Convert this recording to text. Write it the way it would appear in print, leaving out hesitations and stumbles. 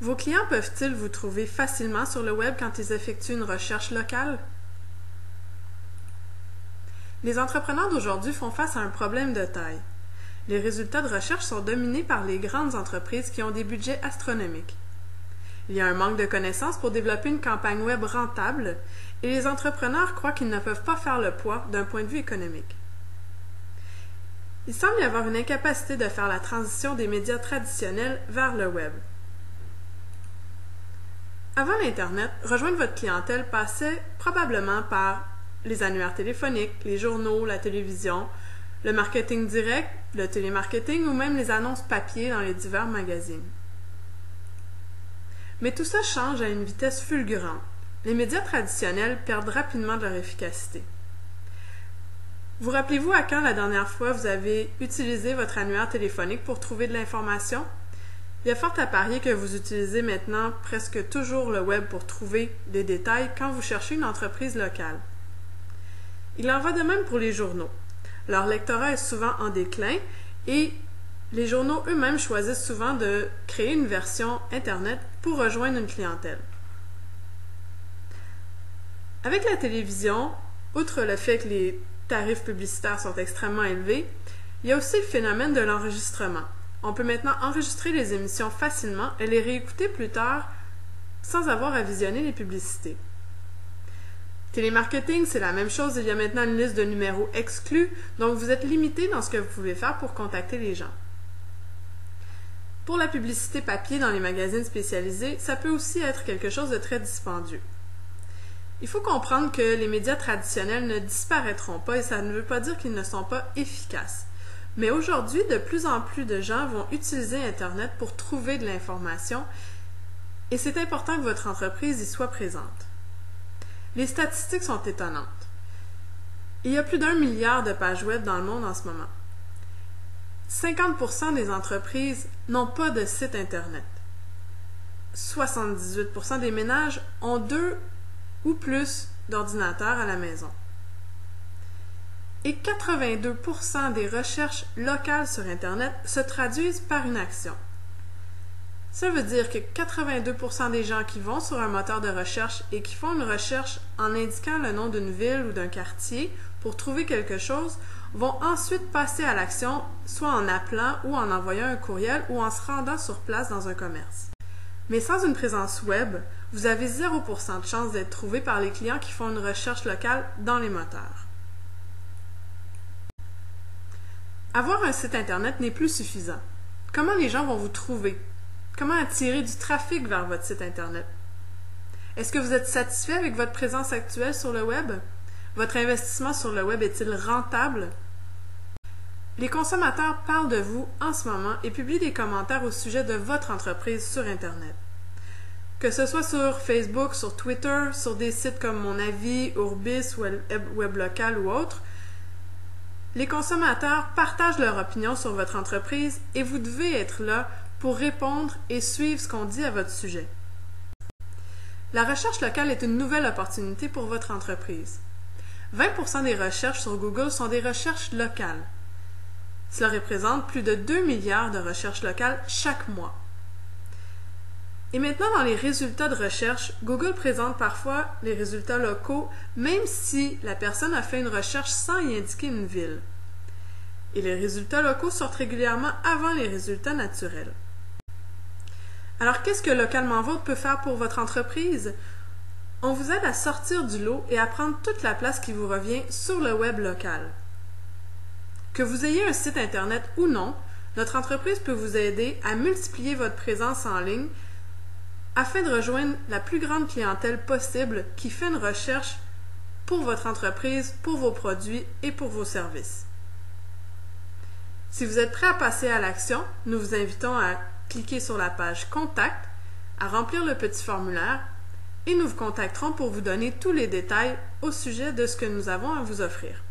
Vos clients peuvent-ils vous trouver facilement sur le web quand ils effectuent une recherche locale? Les entrepreneurs d'aujourd'hui font face à un problème de taille. Les résultats de recherche sont dominés par les grandes entreprises qui ont des budgets astronomiques. Il y a un manque de connaissances pour développer une campagne web rentable et les entrepreneurs croient qu'ils ne peuvent pas faire le poids d'un point de vue économique. Il semble y avoir une incapacité de faire la transition des médias traditionnels vers le web. Avant l'Internet, rejoindre votre clientèle passait probablement par les annuaires téléphoniques, les journaux, la télévision, le marketing direct, le télémarketing ou même les annonces papier dans les divers magazines. Mais tout ça change à une vitesse fulgurante. Les médias traditionnels perdent rapidement de leur efficacité. Vous rappelez-vous à quand la dernière fois vous avez utilisé votre annuaire téléphonique pour trouver de l'information? Il y a fort à parier que vous utilisez maintenant presque toujours le web pour trouver des détails quand vous cherchez une entreprise locale. Il en va de même pour les journaux. Leur lectorat est souvent en déclin et les journaux eux-mêmes choisissent souvent de créer une version Internet pour rejoindre une clientèle. Avec la télévision, outre le fait que les tarifs publicitaires sont extrêmement élevés, il y a aussi le phénomène de l'enregistrement. On peut maintenant enregistrer les émissions facilement et les réécouter plus tard sans avoir à visionner les publicités. Télémarketing, c'est la même chose, il y a maintenant une liste de numéros exclus, donc vous êtes limité dans ce que vous pouvez faire pour contacter les gens. Pour la publicité papier dans les magazines spécialisés, ça peut aussi être quelque chose de très dispendieux. Il faut comprendre que les médias traditionnels ne disparaîtront pas et ça ne veut pas dire qu'ils ne sont pas efficaces. Mais aujourd'hui, de plus en plus de gens vont utiliser Internet pour trouver de l'information et c'est important que votre entreprise y soit présente. Les statistiques sont étonnantes. Il y a plus d'1 milliard de pages web dans le monde en ce moment. 50% des entreprises n'ont pas de site Internet. 78% des ménages ont 2 ou plus d'ordinateurs à la maison. Et 82% des recherches locales sur Internet se traduisent par une action. Ça veut dire que 82% des gens qui vont sur un moteur de recherche et qui font une recherche en indiquant le nom d'une ville ou d'un quartier pour trouver quelque chose vont ensuite passer à l'action, soit en appelant ou en envoyant un courriel ou en se rendant sur place dans un commerce. Mais sans une présence web, vous avez 0% de chance d'être trouvé par les clients qui font une recherche locale dans les moteurs. Avoir un site Internet n'est plus suffisant. Comment les gens vont vous trouver? Comment attirer du trafic vers votre site Internet? Est-ce que vous êtes satisfait avec votre présence actuelle sur le web? Votre investissement sur le web est-il rentable? Les consommateurs parlent de vous en ce moment et publient des commentaires au sujet de votre entreprise sur Internet. Que ce soit sur Facebook, sur Twitter, sur des sites comme Mon Avis, Urbis, Weblocal ou autres, les consommateurs partagent leur opinion sur votre entreprise et vous devez être là pour répondre et suivre ce qu'on dit à votre sujet. La recherche locale est une nouvelle opportunité pour votre entreprise. 20% des recherches sur Google sont des recherches locales. Cela représente plus de 2 milliards de recherches locales chaque mois. Et maintenant, dans les résultats de recherche, Google présente parfois les résultats locaux, même si la personne a fait une recherche sans y indiquer une ville. Et les résultats locaux sortent régulièrement avant les résultats naturels. Alors, qu'est-ce que Localement Vôtre peut faire pour votre entreprise? On vous aide à sortir du lot et à prendre toute la place qui vous revient sur le web local. Que vous ayez un site Internet ou non, notre entreprise peut vous aider à multiplier votre présence en ligne afin de rejoindre la plus grande clientèle possible qui fait une recherche pour votre entreprise, pour vos produits et pour vos services. Si vous êtes prêt à passer à l'action, nous vous invitons à cliquer sur la page Contact, à remplir le petit formulaire et nous vous contacterons pour vous donner tous les détails au sujet de ce que nous avons à vous offrir.